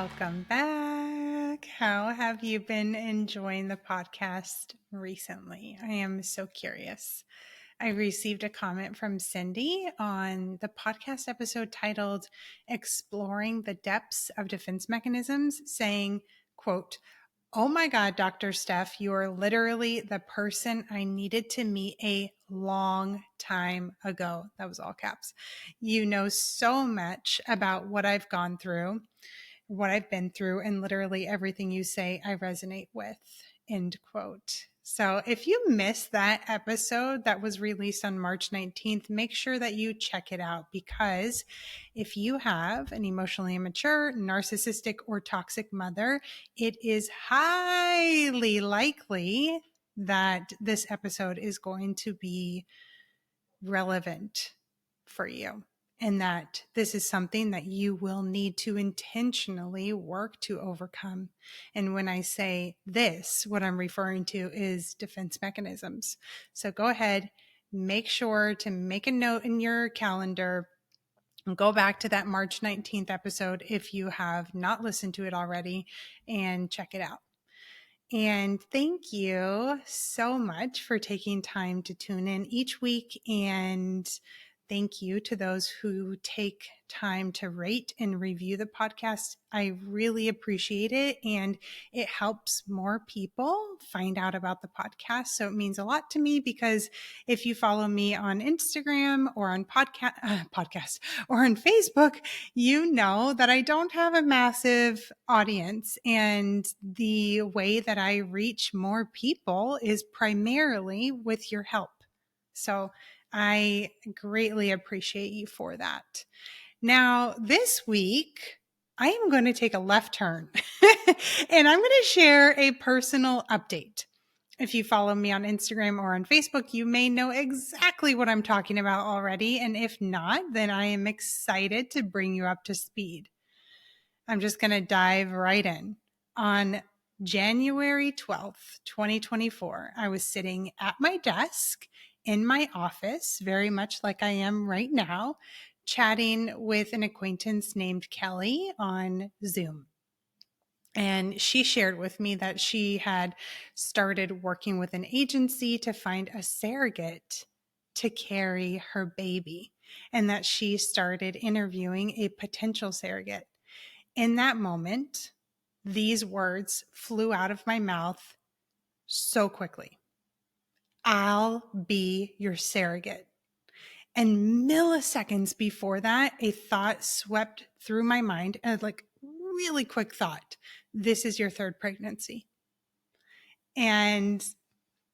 Welcome back. How have you been enjoying the podcast recently? I am so curious. I received a comment from Cindy on the podcast episode titled Exploring the Depths of Defense Mechanisms, saying, quote, "Oh my God, Dr. Steph, you are literally the person I needed to meet a long time ago." That was all caps. "You know so much about what I've gone through, what I've been through, and literally everything you say I resonate with." End quote. So if you missed that episode that was released on March 19th, make sure that you check it out, because if you have an emotionally immature, narcissistic, or toxic mother, it is highly likely that this episode is going to be relevant for you, and that this is something that you will need to intentionally work to overcome. And when I say this, what I'm referring to is defense mechanisms. So go ahead, make sure to make a note in your calendar and go back to that March 19th episode if you have not listened to it already, and check it out. And thank you so much for taking time to tune in each week. And thank you to those who take time to rate and review the podcast. I really appreciate it. And it helps more people find out about the podcast. So it means a lot to me, because if you follow me on Instagram or on podcast or on Facebook, you know that I don't have a massive audience. And the way that I reach more people is primarily with your help. So I greatly appreciate you for that. Now, this week, I am going to take a left turn and I'm going to share a personal update. If you follow me on Instagram or on Facebook, you may know exactly what I'm talking about already. And if not, then I am excited to bring you up to speed. I'm just going to dive right in. On January 12th, 2024, I was sitting at my desk in my office, very much like I am right now, chatting with an acquaintance named Kelly on Zoom. And she shared with me that she had started working with an agency to find a surrogate to carry her baby, and that she started interviewing a potential surrogate. In that moment, these words flew out of my mouth so quickly. "I'll be your surrogate." And milliseconds before that, a thought swept through my mind, a really quick thought. "This is your third pregnancy." And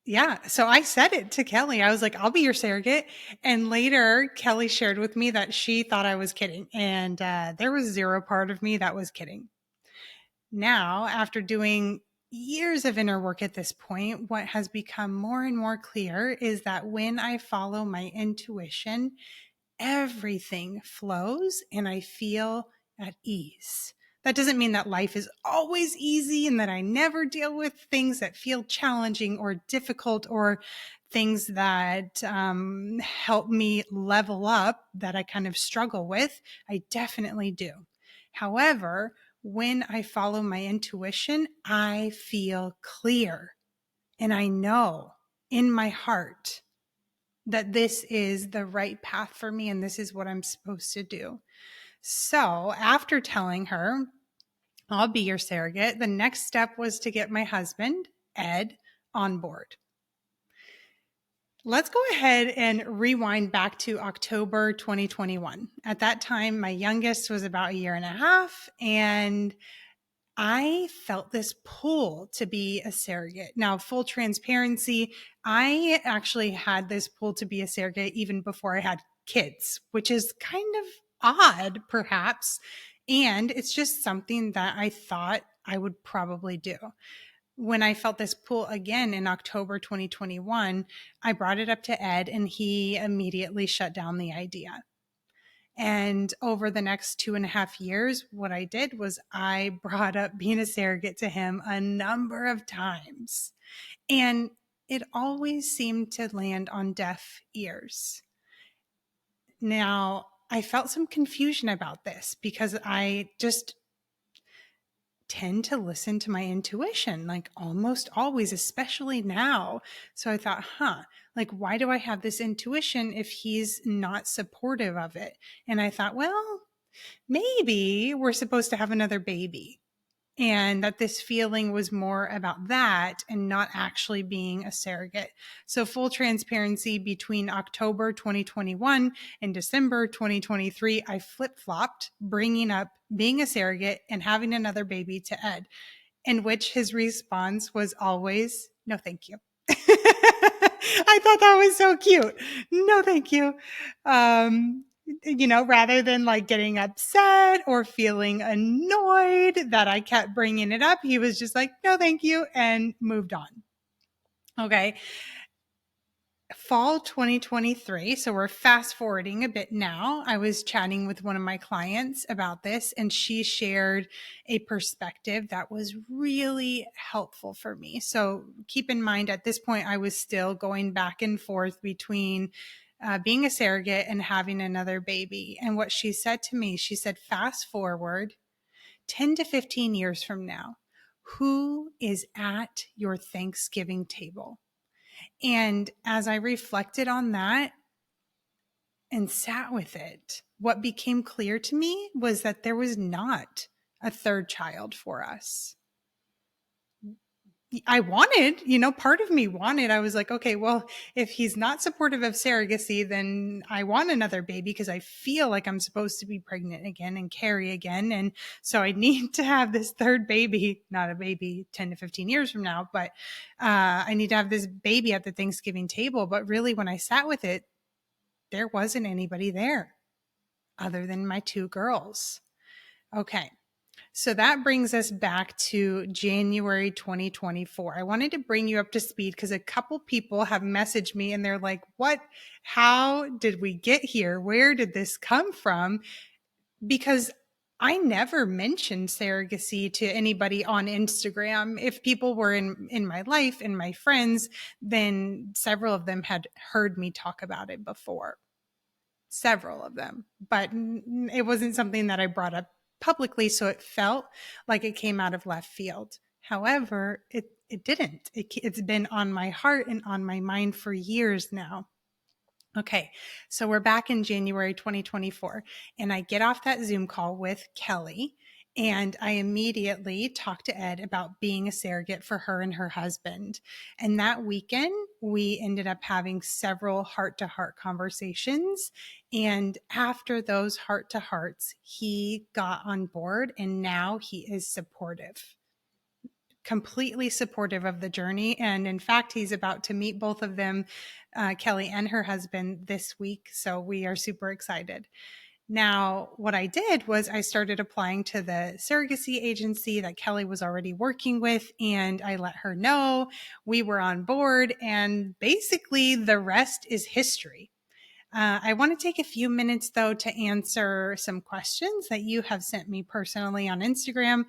yeah, so I said it to Kelly. I was like, "I'll be your surrogate." And later, Kelly shared with me that she thought I was kidding. And there was zero part of me that was kidding. Now, after doing years of inner work at this point, what has become more and more clear is that when I follow my intuition, everything flows and I feel at ease. That doesn't mean that life is always easy and that I never deal with things that feel challenging or difficult, or things that help me level up that I kind of struggle with. I definitely do. However, when I follow my intuition, I feel clear, and I know in my heart that this is the right path for me and this is what I'm supposed to do. So after telling her, "I'll be your surrogate," the next step was to get my husband, Ed, on board. Let's go ahead and rewind back to October 2021. At that time, my youngest was about 1.5 years, and I felt this pull to be a surrogate. Now, full transparency, I actually had this pull to be a surrogate even before I had kids, which is kind of odd, perhaps. And it's just something that I thought I would probably do. When I felt this pull again in October 2021, I brought it up to Ed, and he immediately shut down the idea. And over the next 2.5 years, what I did was I brought up being a surrogate to him a number of times. And it always seemed to land on deaf ears. Now, I felt some confusion about this because I just tend to listen to my intuition, like almost always, especially now. So I thought, like, why do I have this intuition if he's not supportive of it? And I thought, well, maybe we're supposed to have another baby, and that this feeling was more about that and not actually being a surrogate. So, full transparency, between October 2021 and December 2023, I flip flopped bringing up being a surrogate and having another baby to Ed, in which his response was always, no, thank you. I thought that was so cute. No, thank you. Rather than like getting upset or feeling annoyed that I kept bringing it up, he was just like, no, thank you, and moved on. Okay. Fall 2023. So we're fast forwarding a bit now. I was chatting with one of my clients about this, and she shared a perspective that was really helpful for me. So keep in mind, at this point, I was still going back and forth between being a surrogate and having another baby. And what she said to me, she said, fast forward 10 to 15 years from now, who is at your Thanksgiving table? And as I reflected on that and sat with it, what became clear to me was that there was not a third child for us. I wanted, part of me wanted, I was like, okay, well, if he's not supportive of surrogacy, then I want another baby because I feel like I'm supposed to be pregnant again and carry again. And so I need to have this third baby, not a baby 10 to 15 years from now, but I need to have this baby at the Thanksgiving table. But really, when I sat with it, there wasn't anybody there other than my two girls. Okay. So that brings us back to January 2024. I wanted to bring you up to speed because a couple people have messaged me and they're like, how did we get here? Where did this come from? Because I never mentioned surrogacy to anybody on Instagram. If people were in my life and my friends, then several of them had heard me talk about it before. Several of them, but it wasn't something that I brought up publicly, so it felt like it came out of left field. However, it didn't. It's been on my heart and on my mind for years now. Okay, so we're back in January 2024, and I get off that Zoom call with Kelly, and I immediately talk to Ed about being a surrogate for her and her husband. And that weekend, we ended up having several heart-to-heart conversations. And after those heart-to-hearts, he got on board, and now he is supportive. Completely supportive of the journey. And in fact, he's about to meet both of them, Kelly and her husband, this week. So we are super excited. Now, what I did was I started applying to the surrogacy agency that Kelly was already working with, and I let her know we were on board. And basically, the rest is history. I want to take a few minutes, though, to answer some questions that you have sent me personally on Instagram.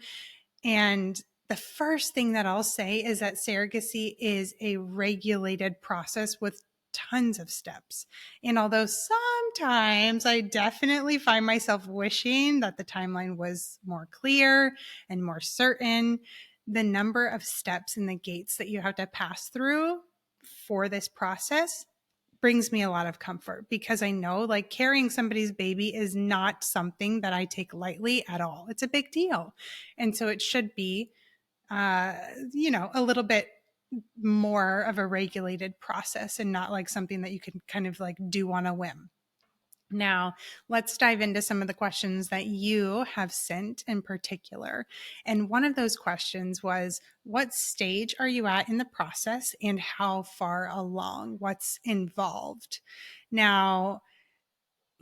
And the first thing that I'll say is that surrogacy is a regulated process with tons of steps. And although sometimes I definitely find myself wishing that the timeline was more clear and more certain, the number of steps and the gates that you have to pass through for this process brings me a lot of comfort, because I know like carrying somebody's baby is not something that I take lightly at all. It's a big deal. And so it should be, a little bit more of a regulated process and not like something that you can kind of like do on a whim. Now, let's dive into some of the questions that you have sent in particular. And one of those questions was, what stage are you at in the process and how far along? What's involved? Now,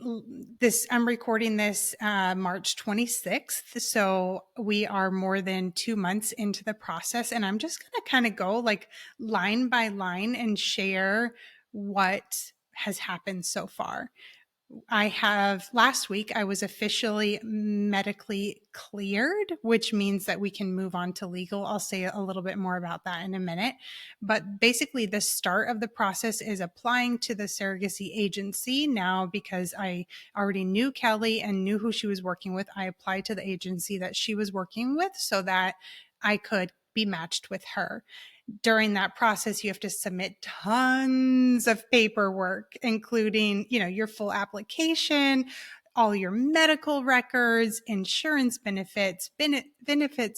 I'm recording this March 26th. So we are more than 2 months into the process. And I'm just going to kind of go like line by line and share what has happened so far. last week, I was officially medically cleared, which means that we can move on to legal. I'll say a little bit more about that in a minute. But basically, the start of the process is applying to the surrogacy agency. Now, because I already knew Kelly and knew who she was working with, I applied to the agency that she was working with so that I could be matched with her. During that process, you have to submit tons of paperwork, including, your full application, all your medical records, insurance benefits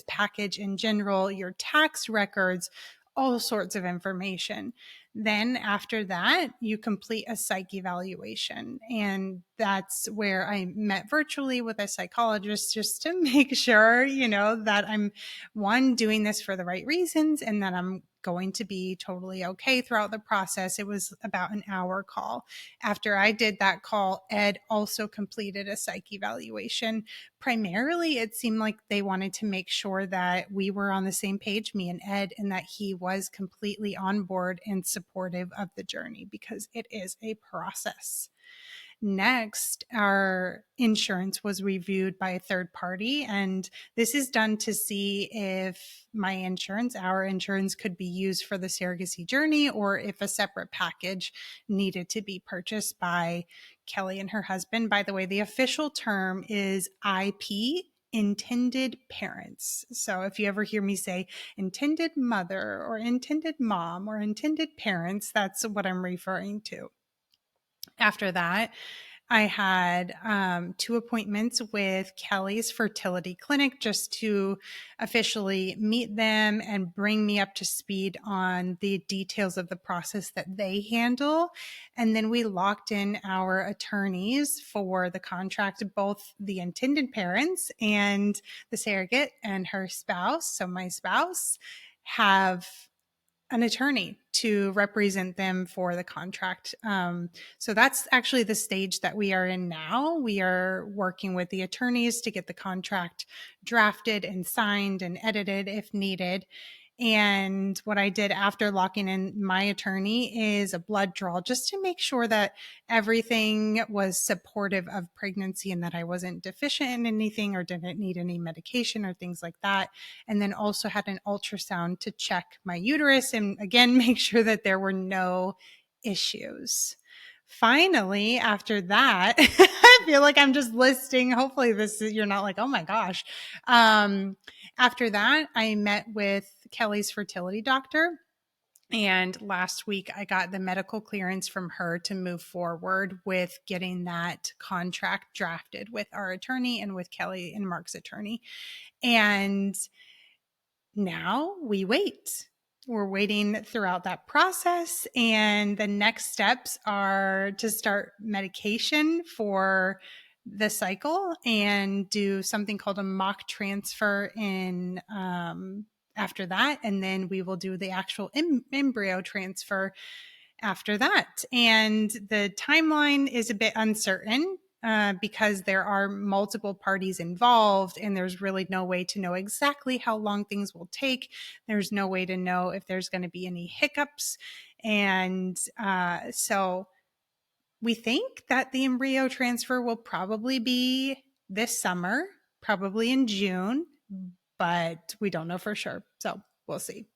package in general, your tax records, all sorts of information. Then after that, you complete a psych evaluation. And that's where I met virtually with a psychologist just to make sure, that I'm doing this for the right reasons and that I'm going to be totally okay throughout the process. It was about an hour call. After I did that call, Ed also completed a psych evaluation. Primarily, it seemed like they wanted to make sure that we were on the same page, me and Ed, and that he was completely on board and supportive of the journey because it is a process. Next, our insurance was reviewed by a third party, and this is done to see if our insurance could be used for the surrogacy journey or if a separate package needed to be purchased by Kelly and her husband. By the way, the official term is IP, intended parents. So if you ever hear me say intended mother or intended mom or intended parents, that's what I'm referring to. After that, I had 2 appointments with Kelly's fertility clinic just to officially meet them and bring me up to speed on the details of the process that they handle. And then we locked in our attorneys for the contract, both the intended parents and the surrogate and her spouse. So my spouse have an attorney to represent them for the contract. So that's actually the stage that we are in now. We are working with the attorneys to get the contract drafted and signed and edited if needed. And what I did after locking in my attorney is a blood draw just to make sure that everything was supportive of pregnancy and that I wasn't deficient in anything or didn't need any medication or things like that. And then also had an ultrasound to check my uterus and again, make sure that there were no issues. Finally, after that, I feel like I'm just listing. Hopefully, you're not like, oh my gosh. After that, I met with Kelly's fertility doctor. And last week, I got the medical clearance from her to move forward with getting that contract drafted with our attorney and with Kelly and Mark's attorney. And now we wait. We're waiting throughout that process. And the next steps are to start medication for the cycle and do something called a mock transfer in after that. And then we will do the actual embryo transfer after that. And the timeline is a bit uncertain because there are multiple parties involved and there's really no way to know exactly how long things will take. There's no way to know if there's going to be any hiccups. And so we think that the embryo transfer will probably be this summer, probably in June, but we don't know for sure. So we'll see.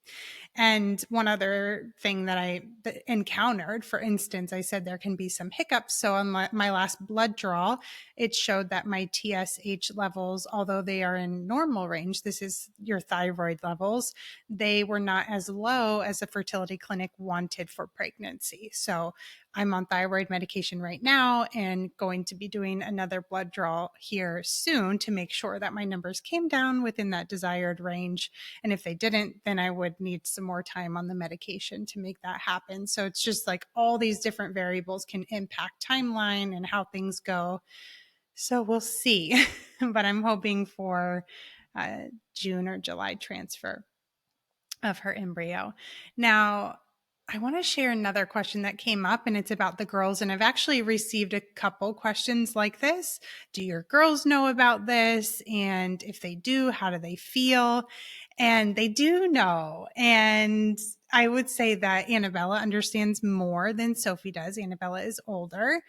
And one other thing that I encountered, for instance, I said there can be some hiccups. So on my last blood draw, it showed that my TSH levels, although they are in normal range, this is your thyroid levels, they were not as low as the fertility clinic wanted for pregnancy. So I'm on thyroid medication right now and going to be doing another blood draw here soon to make sure that my numbers came down within that desired range. And if they didn't, then I would need some more time on the medication to make that happen. So it's just like all these different variables can impact timeline and how things go. So we'll see, but I'm hoping for June or July transfer of her embryo. Now, I want to share another question that came up, and it's about the girls. And I've actually received a couple questions like this. Do your girls know about this? And if they do, how do they feel? And they do know. And I would say that Annabella understands more than Sophie does. Annabella is older.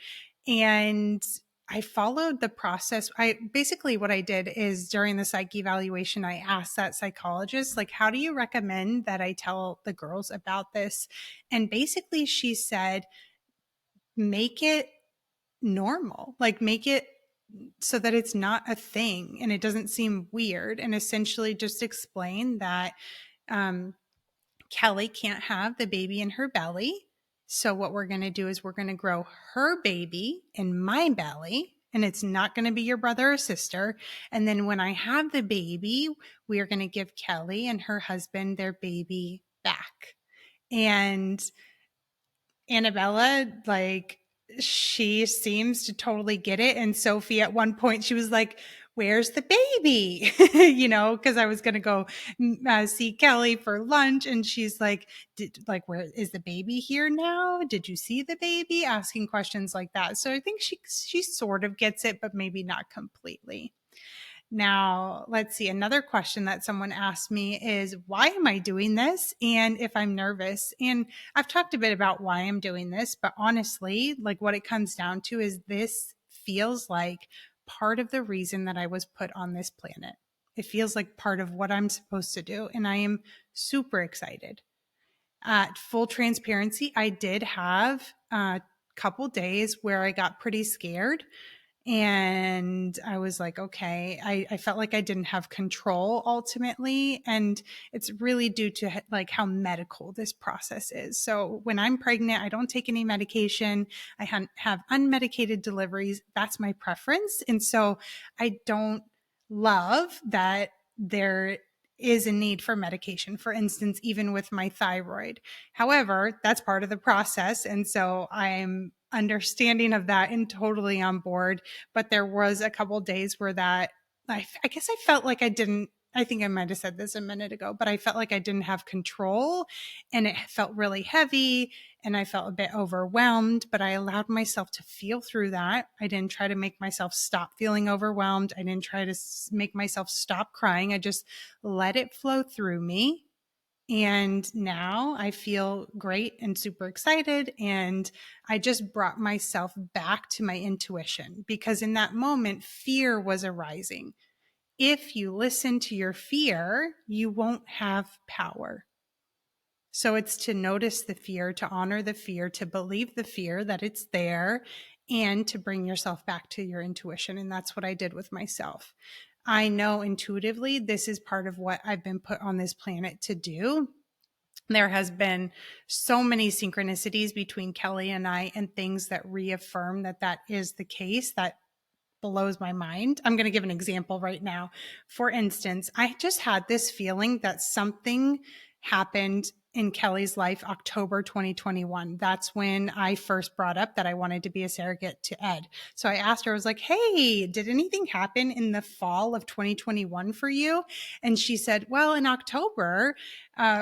And I followed the process. What I did is during the psych evaluation, I asked that psychologist, like, how do you recommend that I tell the girls about this? And basically she said, make it normal, like make it so that it's not a thing and it doesn't seem weird, and essentially just explain that um, Kelly can't have the baby in her belly. So what we're going to do is we're going to grow her baby in my belly, and it's not going to be your brother or sister. And then when I have the baby, we are going to give Kelly and her husband their baby back. And Annabella, like, she seems to totally get it. And Sophie, at one point, she was like, where's the baby? Because I was going to go see Kelly for lunch. And she's like, where is the baby here now? Did you see the baby? Asking questions like that. So I think she sort of gets it, but maybe not completely. Now, let's see. Another question that someone asked me is, why am I doing this? And if I'm nervous. And I've talked a bit about why I'm doing this, but honestly, like what it comes down to is this feels like part of the reason that I was put on this planet. It feels like part of what I'm supposed to do. And I am super excited. Full transparency, I did have a couple days where I got pretty scared. And I was like, okay, I felt like I didn't have control ultimately. And it's really due to like how medical this process is. So when I'm pregnant, I don't take any medication. I have unmedicated deliveries. That's my preference. And so I don't love that there is a need for medication, for instance, even with my thyroid. However, that's part of the process. And so I'm understanding of that and totally on board. But there was a couple days where that I guess I felt like I think I might have said this a minute ago, but I felt like I didn't have control, and it felt really heavy and I felt a bit overwhelmed, but I allowed myself to feel through that. I didn't try to make myself stop feeling overwhelmed. I didn't try to make myself stop crying. I just let it flow through me. And now I feel great and super excited. And I just brought myself back to my intuition, because in that moment, fear was arising. If you listen to your fear, you won't have power. So it's to notice the fear, to honor the fear, to believe the fear that it's there, and to bring yourself back to your intuition. And that's what I did with myself. I know intuitively this is part of what I've been put on this planet to do. There has been so many synchronicities between Kelly and I, and things that reaffirm that that is the case. That blows my mind. I'm going to give an example right now. For instance, I just had this feeling that something happened in Kelly's life October 2021. That's when I first brought up that I wanted to be a surrogate to Ed. So I asked her, I was like, hey, did anything happen in the fall of 2021 for you? And she said, well, in October,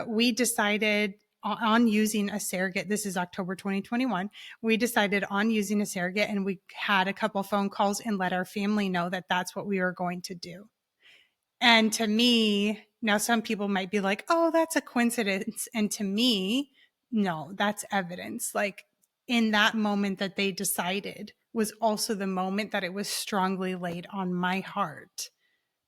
we decided on using a surrogate. This is October 2021. We decided on using a surrogate, and we had a couple phone calls and let our family know that that's what we were going to do. And to me, now some people might be like, oh, that's a coincidence. And to me, no, that's evidence. Like, in that moment that they decided was also the moment that it was strongly laid on my heart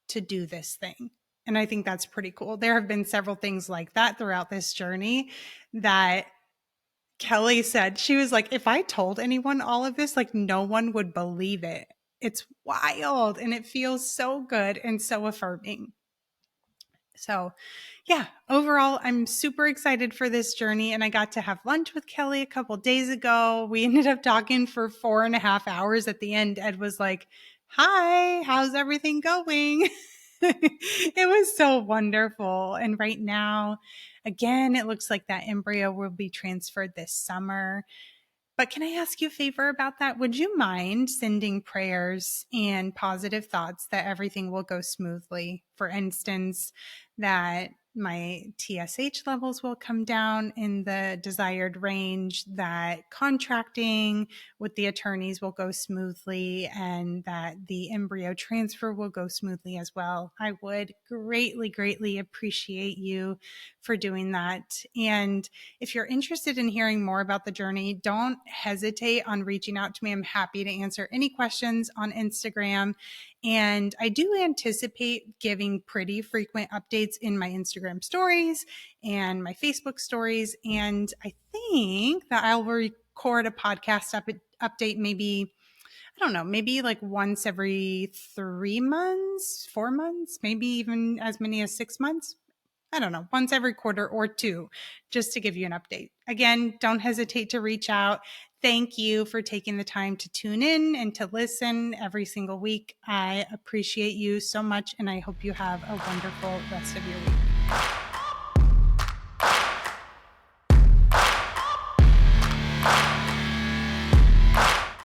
to do this thing. And I think that's pretty cool. There have been several things like that throughout this journey that Kelly said. She was like, if I told anyone all of this, like, no one would believe it. It's wild, and it feels so good and so affirming. So yeah, overall, I'm super excited for this journey. And I got to have lunch with Kelly a couple days ago. We ended up talking for 4.5 hours. At the end, Ed was like, hi, how's everything going? It was so wonderful. And right now, again, it looks like that embryo will be transferred this summer. But can I ask you a favor about that? Would you mind sending prayers and positive thoughts that everything will go smoothly? For instance, that my TSH levels will come down in the desired range, that contracting with the attorneys will go smoothly, and that the embryo transfer will go smoothly as well. I would greatly, greatly appreciate you for doing that. And if you're interested in hearing more about the journey, don't hesitate on reaching out to me. I'm happy to answer any questions on Instagram. And I do anticipate giving pretty frequent updates in my Instagram stories and my Facebook stories. And I think that I'll record a podcast update maybe, I don't know, maybe like once every 3 months, 4 months, maybe even as many as 6 months. I don't know, once every quarter or two, just to give you an update. Again, don't hesitate to reach out. Thank you for taking the time to tune in and to listen every single week. I appreciate you so much, and I hope you have a wonderful rest of your week.